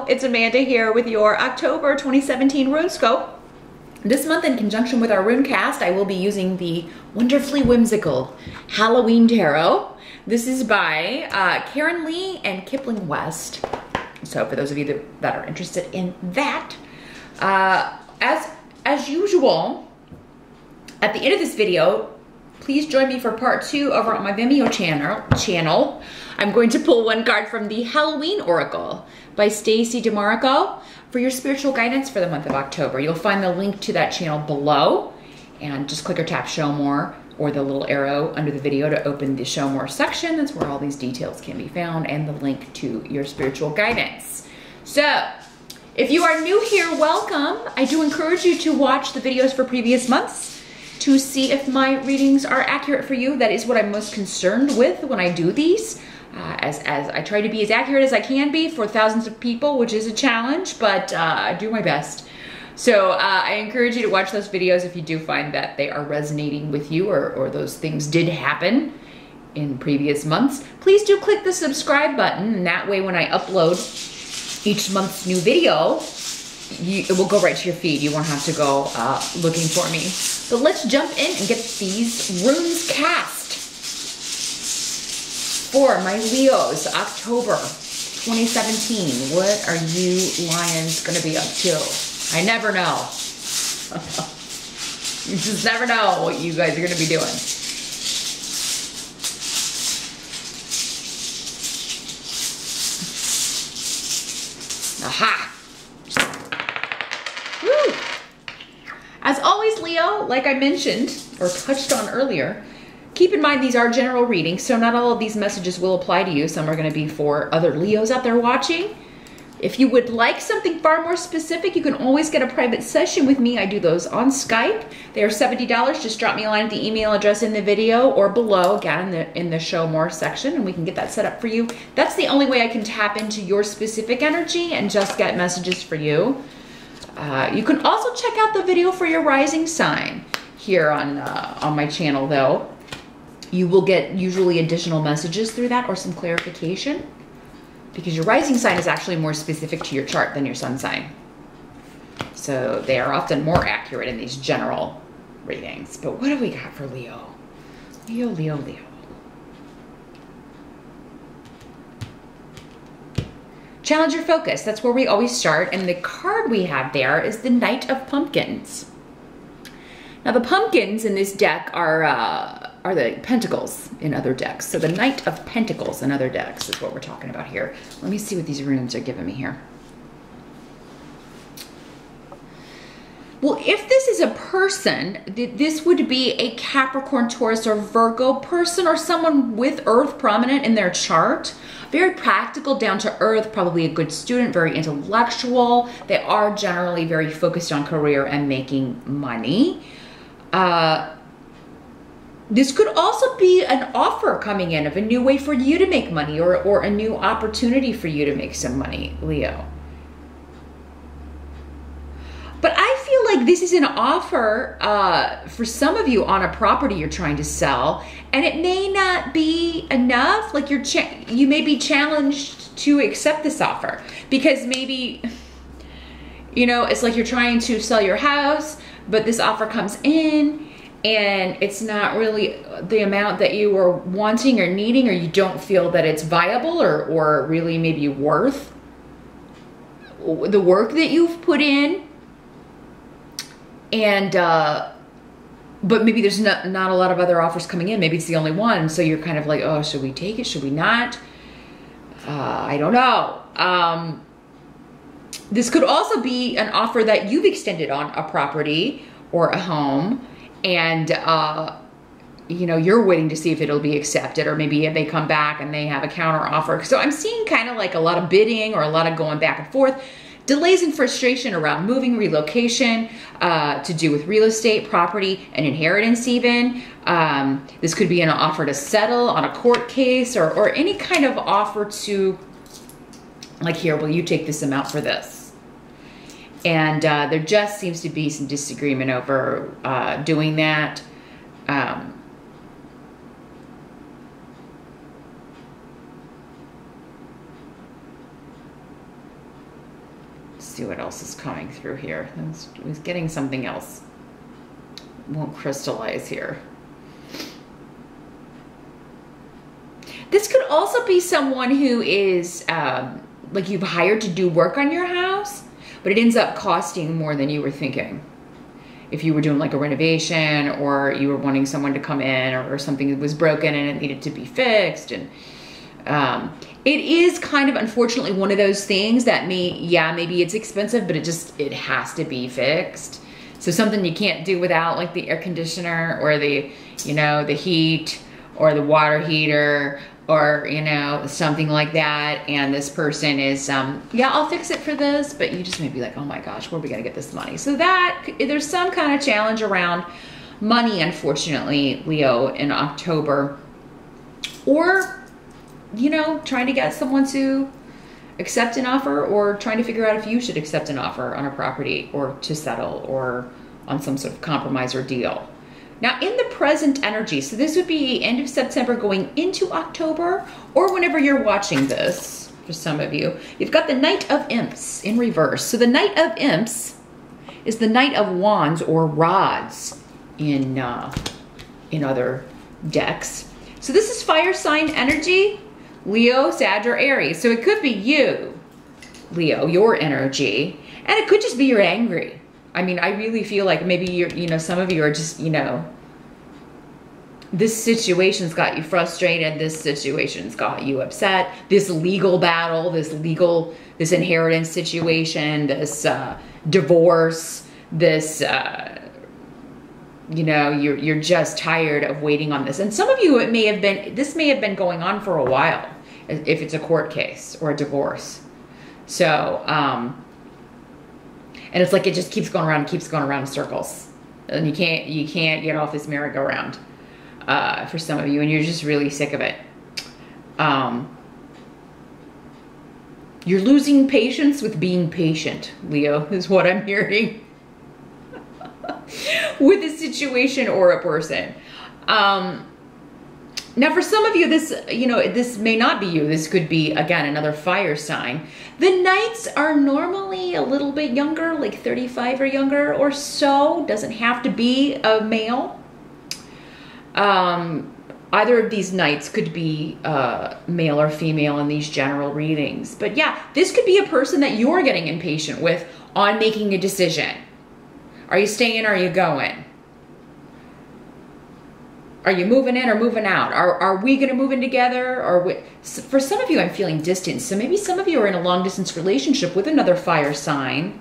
it's Amanda here with your October 2017 RuneScope. This month, in conjunction with our Runecast, I will be using the wonderfully whimsical Halloween Tarot. This is by Karen Lee and Kipling West. So for those of you that are interested in that, as usual, at the end of this video, please join me for part 2 over on my Vimeo channel. I'm going to pull one card from the Halloween Oracle by Stacey Demarco for your spiritual guidance for the month of October. You'll find the link to that channel below, and just click or tap show more or the little arrow under the video to open the show more section. That's where all these details can be found, and the link to your spiritual guidance. So if you are new here, welcome. I do encourage you to watch the videos for previous months to see if my readings are accurate for you. That is what I'm most concerned with when I do these. As I try to be as accurate as I can be for thousands of people, which is a challenge, but I do my best. So I encourage you to watch those videos if you do find that they are resonating with you, or those things did happen in previous months. Please do click the subscribe button, and that way when I upload each month's new video, it will go right to your feed. You won't have to go looking for me. But let's jump in and get these runes cast for my Leos, October 2017. What are you lions gonna be up to? I never know. You just never know what you guys are gonna be doing. Aha! Woo! As always, Leo, like I mentioned or touched on earlier, keep in mind these are general readings, so not all of these messages will apply to you. Some are going to be for other Leos out there watching. If you would like something far more specific, you can always get a private session with me. I do those on Skype. They are $70. Just drop me a line at the email address in the video or below, again, in the show more section, and we can get that set up for you. That's the only way I can tap into your specific energy and just get messages for you. You can also check out the video for your rising sign here on my channel, though. You will get usually additional messages through that or some clarification, because your rising sign is actually more specific to your chart than your sun sign. So they are often more accurate in these general readings. But what do we got for Leo? Leo, Leo, Leo. Challenge your focus. That's where we always start. And the card we have there is the Knight of Pumpkins. Now the pumpkins in this deck are the pentacles in other decks. So the Knight of Pentacles in other decks is what we're talking about here. Let me see what these runes are giving me here. Well, if this is a person, this would be a Capricorn, Taurus, or Virgo person, or someone with Earth prominent in their chart. Very practical, down to earth, probably a good student, very intellectual. They are generally very focused on career and making money. This could also be an offer coming in of a new way for you to make money, or a new opportunity for you to make some money, Leo. But I feel like this is an offer for some of you on a property you're trying to sell, and it may not be enough. Like you may be challenged to accept this offer, because maybe, you know, it's like you're trying to sell your house, but this offer comes in and it's not really the amount that you were wanting or needing, or you don't feel that it's viable or really maybe worth the work that you've put in. And but maybe there's not a lot of other offers coming in. Maybe it's the only one, so you're kind of like, oh, should we take it, should we not? I don't know. This could also be an offer that you've extended on a property or a home, and you know, you're waiting to see if it'll be accepted, or maybe if they come back and they have a counter offer. So I'm seeing kind of like a lot of bidding, or a lot of going back and forth. Delays and frustration around moving, relocation, to do with real estate, property, and inheritance even. This could be an offer to settle on a court case, or any kind of offer to, like, here, will you take this amount for this? And there just seems to be some disagreement over doing that. see what else is coming through here. I was getting something else. Won't crystallize here. This could also be someone who is like you've hired to do work on your house, but it ends up costing more than you were thinking. If you were doing like a renovation, or you were wanting someone to come in, or something that was broken and it needed to be fixed. And it is kind of, unfortunately, one of those things that maybe it's expensive, but it has to be fixed. So something you can't do without, like the air conditioner, or the, the heat, or the water heater, or, something like that. And this person is, yeah, I'll fix it for this, but you just may be like, oh my gosh, where are we gonna get this money? So that, there's some kind of challenge around money, unfortunately, Leo, in October. Or, trying to get someone to accept an offer, or trying to figure out if you should accept an offer on a property, or to settle, or on some sort of compromise or deal. Now, in the present energy, so this would be end of September going into October, or whenever you're watching this, for some of you, you've got the Knight of Imps in reverse. So the Knight of Imps is the Knight of Wands, or rods, in other decks. So this is fire sign energy, Leo, Sag, or Aries. So it could be you, Leo, your energy, and it could just be you're angry. I mean, I really feel like maybe you're, some of you are just, this situation's got you frustrated. This situation's got you upset. This legal battle, this inheritance situation, this divorce, this, you're just tired of waiting on this. And some of you, this may have been going on for a while, if it's a court case or a divorce. So, and it's like it just keeps going around in circles, and you can't get off this merry-go-round for some of you, and you're just really sick of it. You're losing patience with being patient, Leo, is what I'm hearing with a situation or a person. Now, for some of you, this may not be you. This could be, again, another fire sign. The Knights are normally a little bit younger, like 35 or younger or so. Doesn't have to be a male. Either of these Knights could be male or female in these general readings. But yeah, this could be a person that you're getting impatient with on making a decision. Are you staying or are you going? Are you moving in or moving out? Are we going to move in together? Or for some of you, I'm feeling distance. So maybe some of you are in a long distance relationship with another fire sign,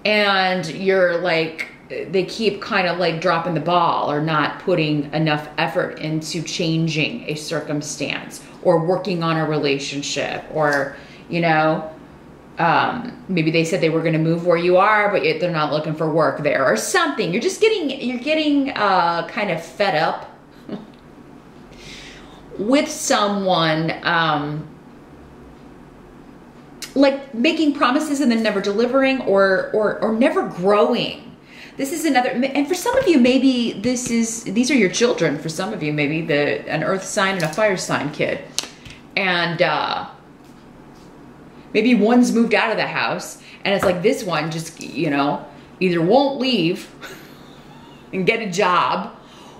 and you're like, they keep kind of like dropping the ball, or not putting enough effort into changing a circumstance, or working on a relationship, or, maybe they said they were going to move where you are, but they're not looking for work there, or something. You're getting kind of fed up with someone, like making promises and then never delivering, or never growing. This is another, and for some of you, maybe these are your children. For some of you, maybe an earth sign and a fire sign kid, and maybe one's moved out of the house, and it's like this one just, either won't leave and get a job,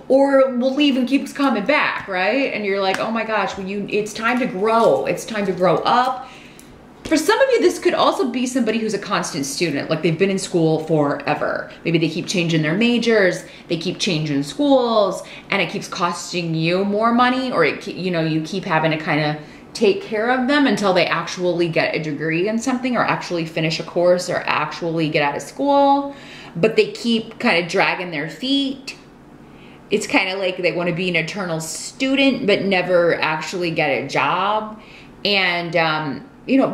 or will leave and keeps coming back, right? And you're like, oh my gosh, it's time to grow. It's time to grow up. For some of you, this could also be somebody who's a constant student, like they've been in school forever. Maybe they keep changing their majors, they keep changing schools, and it keeps costing you more money, or you keep having to kind of take care of them until they actually get a degree in something, or actually finish a course, or actually get out of school, but they keep kind of dragging their feet. It's kind of like they want to be an eternal student, but never actually get a job. And,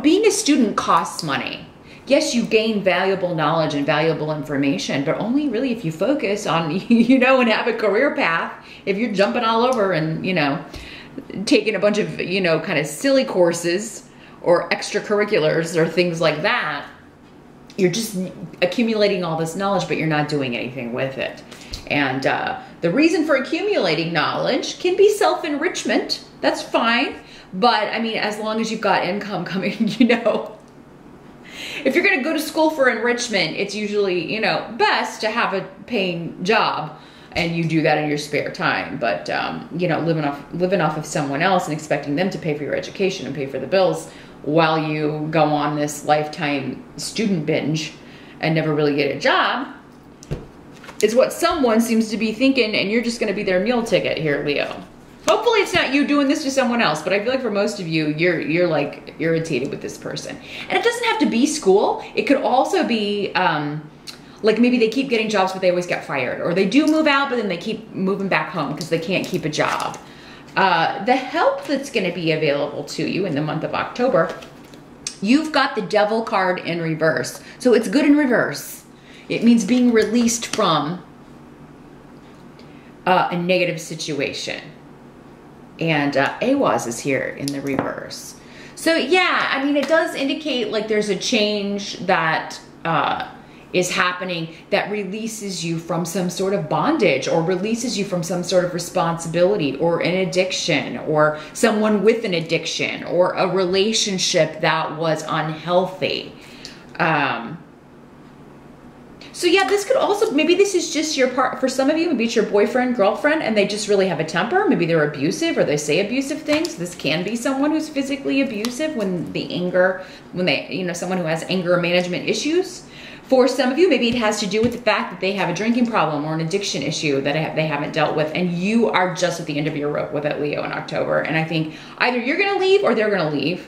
being a student costs money. Yes, you gain valuable knowledge and valuable information, but only really if you focus on, and have a career path. If you're jumping all over and, taking a bunch of, kind of silly courses or extracurriculars or things like that, you're just accumulating all this knowledge, but you're not doing anything with it. And the reason for accumulating knowledge can be self-enrichment. That's fine. But I mean, as long as you've got income coming, if if you're going to go to school for enrichment, it's usually, you know, best to have a paying job and you do that in your spare time. But, you know, living off of someone else and expecting them to pay for your education and pay for the bills while you go on this lifetime student binge and never really get a job is what someone seems to be thinking, and you're just going to be their meal ticket here, Leo. Hopefully it's not you doing this to someone else, but I feel like for most of you, you're like irritated with this person. And it doesn't have to be school. It could also be like maybe they keep getting jobs, but they always get fired. Or they do move out, but then they keep moving back home because they can't keep a job. The help that's going to be available to you in the month of October, you've got the Devil card in reverse. So it's good in reverse. It means being released from a negative situation. And Awaz is here in the reverse. So yeah, I mean, it does indicate like there's a change that is happening that releases you from some sort of bondage or releases you from some sort of responsibility or an addiction or someone with an addiction or a relationship that was unhealthy. So yeah, this could also, maybe this is just your part, for some of you, maybe it's your boyfriend, girlfriend, and they just really have a temper. Maybe they're abusive or they say abusive things. This can be someone who's physically abusive when the anger, when they, you know, someone who has anger management issues. For some of you, maybe it has to do with the fact that they have a drinking problem or an addiction issue that they haven't dealt with, and you are just at the end of your rope with it, Leo, in October. And I think either you're gonna leave or they're gonna leave.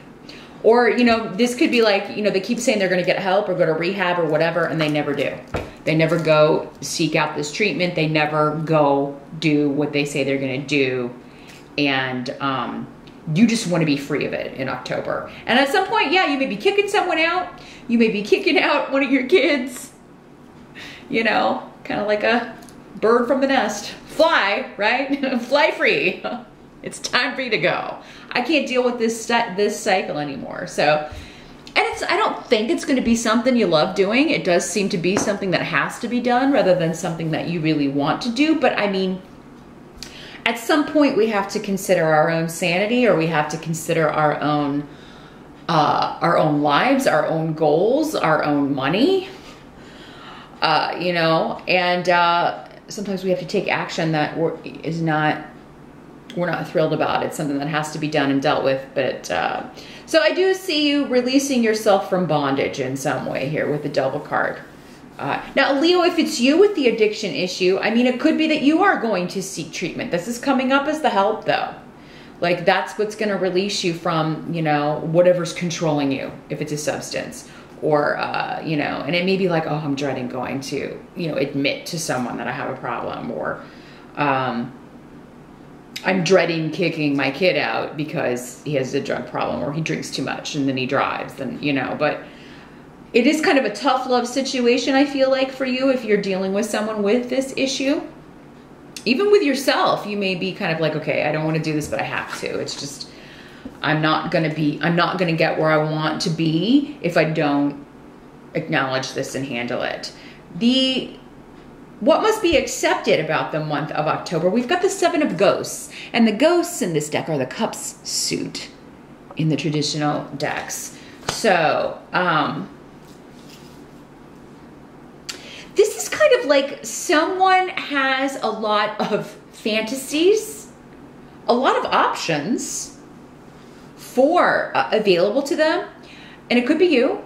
Or, you know, this could be like, you know, they keep saying they're going to get help or go to rehab or whatever, and they never do. They never go seek out this treatment. They never go do what they say they're going to do. And you just want to be free of it in October. And at some point, yeah, you may be kicking someone out. You may be kicking out one of your kids. You know, kind of like a bird from the nest. Fly, right? Fly free. It's time for you to go. I can't deal with this cycle anymore. So, and I don't think it's going to be something you love doing. It does seem to be something that has to be done rather than something that you really want to do. But I mean, at some point we have to consider our own sanity, or we have to consider our own lives, our own goals, our own money, you know, and sometimes we have to take action that we're not thrilled about. It's something that has to be done and dealt with. But so I do see you releasing yourself from bondage in some way here with the Devil card. Now, Leo, if it's you with the addiction issue, I mean, it could be that you are going to seek treatment. This is coming up as the help, though. Like, that's what's going to release you from, you know, whatever's controlling you, if it's a substance. Or, you know, and it may be like, oh, I'm dreading going to, you know, admit to someone that I have a problem. Or, I'm dreading kicking my kid out because he has a drug problem or he drinks too much and then he drives, and you know, but it is kind of a tough love situation, I feel like, for you if you're dealing with someone with this issue. Even with yourself, you may be kind of like, okay, I don't want to do this, but I have to. It's just, I'm not going to get where I want to be if I don't acknowledge this and handle it. What must be accepted about the month of October? We've got the Seven of Ghosts. And the ghosts in this deck are the Cups suit in the traditional decks. So, this is kind of like someone has a lot of fantasies, a lot of options for available to them. And it could be you.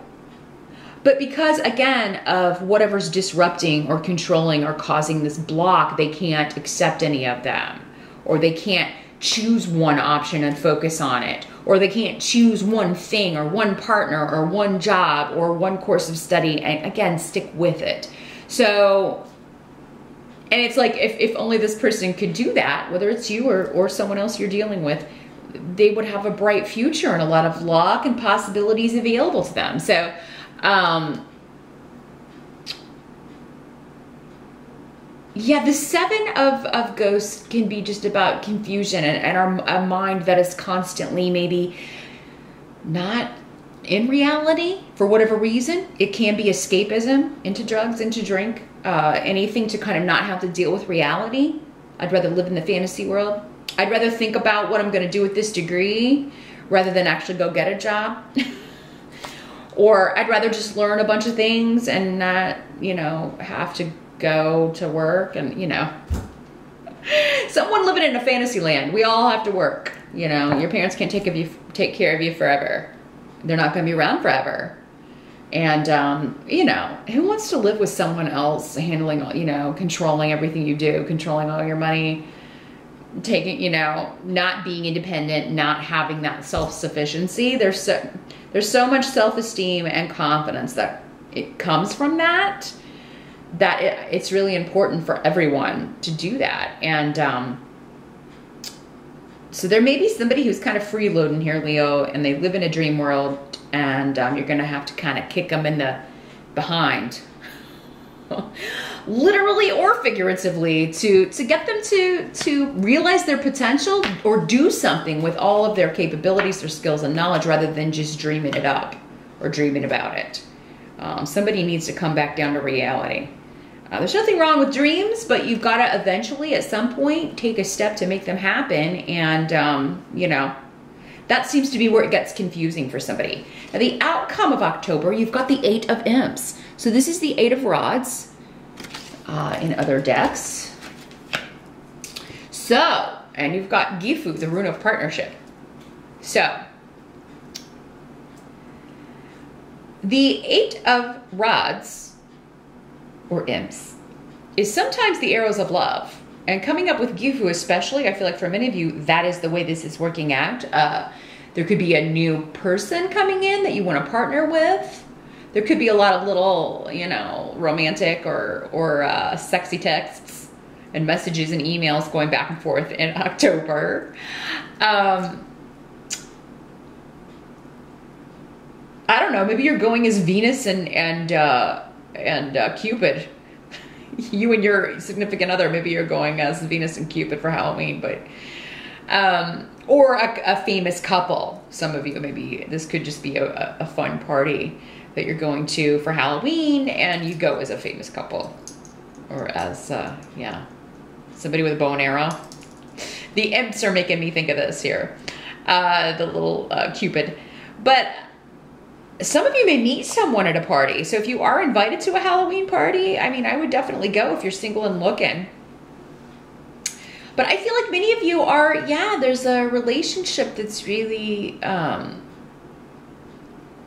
But because, again, of whatever's disrupting or controlling or causing this block, they can't accept any of them. Or they can't choose one option and focus on it. Or they can't choose one thing or one partner or one job or one course of study and, again, stick with it. So, and it's like if only this person could do that, whether it's you or someone else you're dealing with, they would have a bright future and a lot of luck and possibilities available to them. So, yeah, the Seven of Ghosts can be just about confusion and a mind that is constantly maybe not in reality for whatever reason. It can be escapism into drugs, into drink, anything to kind of not have to deal with reality. I'd rather live in the fantasy world. I'd rather think about what I'm going to do with this degree rather than actually go get a job. Or I'd rather just learn a bunch of things and not, you know, have to go to work and, you know. Someone living in a fantasy land. We all have to work. You know, your parents can't take care of you forever. They're not going to be around forever. And, you know, who wants to live with someone else handling, you know, controlling everything you do, controlling all your money, taking, you know, not being independent, not having that self-sufficiency. There's so much self-esteem and confidence that it comes from that, it's really important for everyone to do that. And so there may be somebody who's kind of freeloading here, Leo, and they live in a dream world, and you're going to have to kind of kick them in the behind, literally or figuratively, to get them to realize their potential or do something with all of their capabilities, their skills and knowledge, rather than just dreaming it up or dreaming about it. Somebody needs to come back down to reality. There's nothing wrong with dreams, but you've got to eventually, at some point, take a step to make them happen. And, you know, that seems to be where it gets confusing for somebody. Now, the outcome of October, you've got the 8 of Imps. So this is the 8 of Rods in other decks. So, and you've got Gifu, the Rune of Partnership. So, the 8 of Rods, or Imps, is sometimes the arrows of love. And coming up with Gifu especially, I feel like for many of you, that is the way this is working out. There could be a new person coming in that you want to partner with. There could be a lot of little, you know, romantic or sexy texts and messages and emails going back and forth in October. I don't know, maybe you're going as Venus and Cupid. You and your significant other, maybe you're going as Venus and Cupid for Halloween, but or a famous couple. Some of you, maybe this could just be a fun party that you're going to for Halloween, and you go as a famous couple, or as yeah, somebody with a bow and arrow. The Imps are making me think of this here, the little Cupid. But some of you may meet someone at a party. So if you are invited to a Halloween party, I mean, I would definitely go if you're single and looking. But I feel like many of you are, yeah, there's a relationship that's really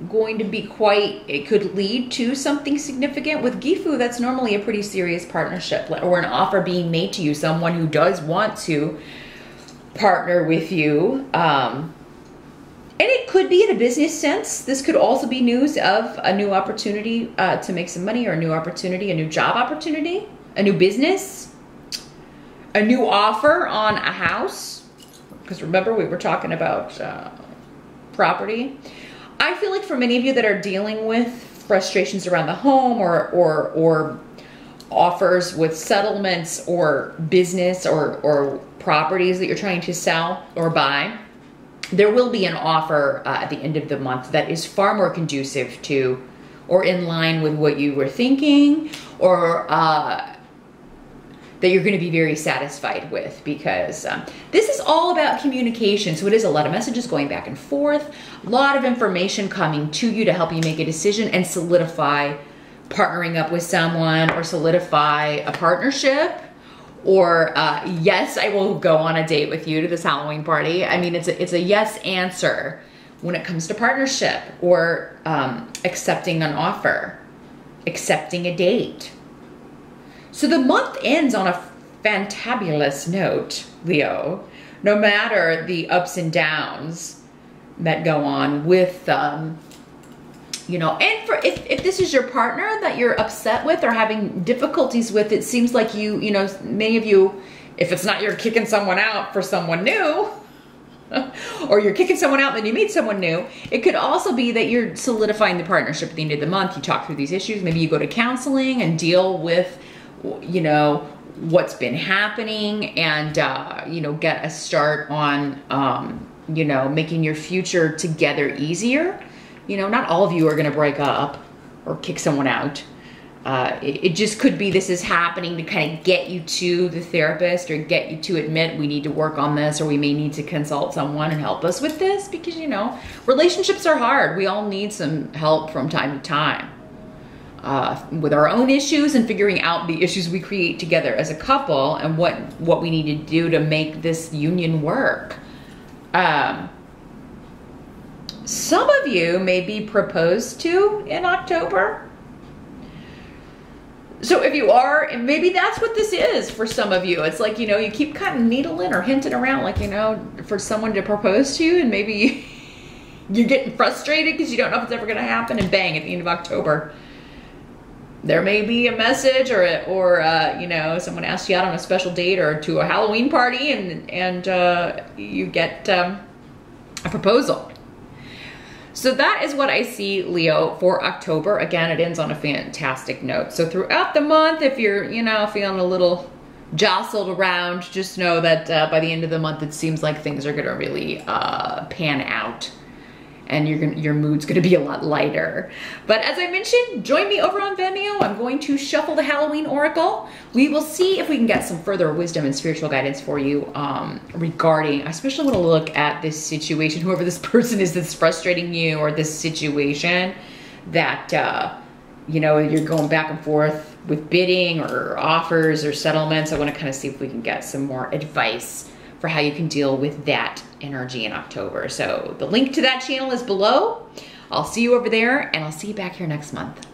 going to be quite, it could lead to something significant. With Gifu, that's normally a pretty serious partnership, or an offer being made to you, someone who does want to partner with you. And it could be in a business sense. This could also be news of a new opportunity to make some money, or a new opportunity, a new job opportunity, a new business, a new offer on a house. Because remember, we were talking about property. I feel like for many of you that are dealing with frustrations around the home, or offers with settlements or business or properties that you're trying to sell or buy, there will be an offer at the end of the month that is far more conducive to, or in line with what you were thinking, or that you're going to be very satisfied with, because this is all about communication. So it is a lot of messages going back and forth, a lot of information coming to you to help you make a decision and solidify partnering up with someone, or solidify a partnership. Or yes, I will go on a date with you to this Halloween party. I mean, it's a yes answer when it comes to partnership, or accepting an offer, accepting a date. So the month ends on a fantabulous note, Leo, no matter the ups and downs that go on with, you know, and for if this is your partner that you're upset with or having difficulties with, it seems like you know, many of you, if it's not you're kicking someone out for someone new, or you're kicking someone out and then you meet someone new, it could also be that you're solidifying the partnership at the end of the month. You talk through these issues. Maybe you go to counseling and deal with, you know, what's been happening, and, you know, get a start on, you know, making your future together easier. You know, not all of you are going to break up or kick someone out. It just could be this is happening to kind of get you to the therapist or get you to admit we need to work on this, or we may need to consult someone and help us with this, because, you know, relationships are hard. We all need some help from time to time with our own issues and figuring out the issues we create together as a couple and what we need to do to make this union work. Some of you may be proposed to in October. So if you are, maybe that's what this is for some of you. It's like, you know, you keep kind of needling or hinting around, like, you know, for someone to propose to you, and maybe you're getting frustrated because you don't know if it's ever going to happen, and bang, at the end of October, there may be a message or you know, someone asks you out on a special date or to a Halloween party, and you get a proposal. So that is what I see, Leo, for October. Again, it ends on a fantastic note. So throughout the month, if you're, you know, feeling a little jostled around, just know that by the end of the month, it seems like things are going to really pan out. And your mood's gonna be a lot lighter. But as I mentioned, join me over on Vimeo. I'm going to shuffle the Halloween Oracle. We will see if we can get some further wisdom and spiritual guidance for you regarding, I especially want to look at this situation, whoever this person is that's frustrating you, or this situation that, you know, you're going back and forth with bidding or offers or settlements. I want to kind of see if we can get some more advice for how you can deal with that energy in October. So the link to that channel is below. I'll see you over there, and I'll see you back here next month.